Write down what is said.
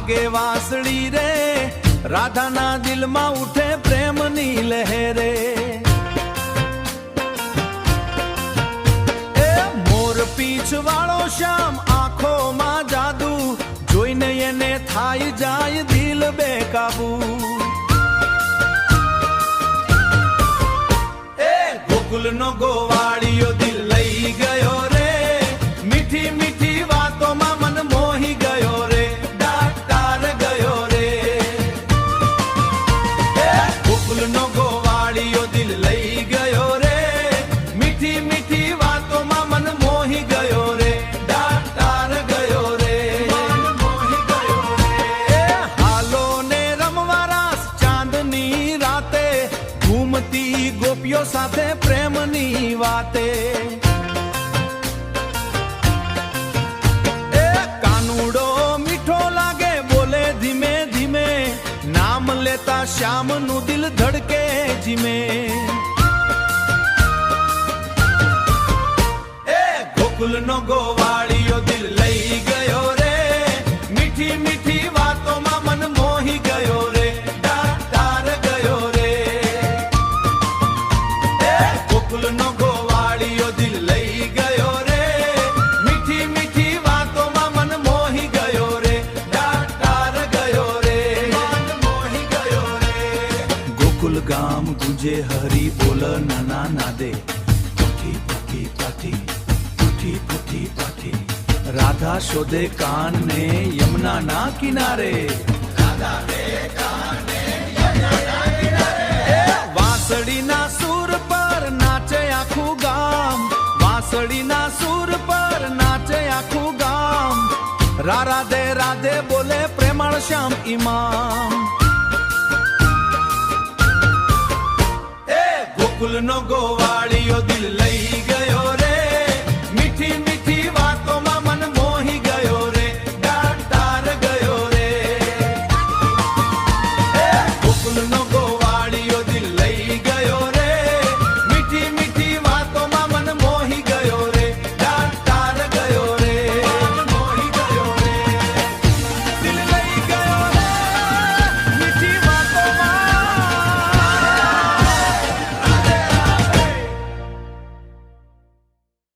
વાગે વાંસળી રે, રાધાના દિલમાં ઉઠે પ્રેમની લહેરે. એ મોર પીછ વાળો શ્યામ, આંખોમાં જાદુ, જોઈને એને થાય જાય દિલ બેકાબુ. એ ગોકુલનો ગોવાળિયો દિલ લઈ ગયો રે, મીઠી મીઠી વાતોમાં મન મોહી ગયો રે, ડાકટાર ગયો રે. એ ગોકુલનો ગોવાળિયો દિલ લઈ ગયો રે, મીઠી મીઠી વાતોમાં મન મોહી ગયો રે, ડાકટાર ગયો રે, મન મોહી ગયો રે. એ હાલો ને રમવા રાસ ચાંદની રાતે, ઘૂમતી ગોપીઓ સાથે પ્રેમની વાતે. એ કાનુડો મીઠો લાગે, બોલે ધીમે ધીમે, નામ લેતા શ્યામનું દિલ ધડકે જીમે. એ ગોકુલનો ગોવાળિયો દિલ લઈ ગયો રે, મીઠી મીઠી વાતોમાં મન મોહી ગયો રે, ડાકટાર ગયો રે. એ ગોકુલનો ગોવાળિયો દિલ લઈ ગયો રે, મીઠી મીઠી વાતોમાં મન મોહી ગયો રે, ડાકટાર ગયો રે, મન મોહી ગયો રે. ગોકુલ ગામ ગુંજે હરી બોલ નાના નાદે, પઠી પઠી પઠી પઠી પઠી પઠી. રાધા શોધે કાનને યમુનાના કિનારે, વાંસળીના સૂર પર નાચે આખું ગામ, વાંસળીના સૂર પર નાચે આખું ગામ. રાધે રાધે બોલે પ્રેમાળ શ્યામ ઇમામ. એ ગોકુલનો ગોવાળી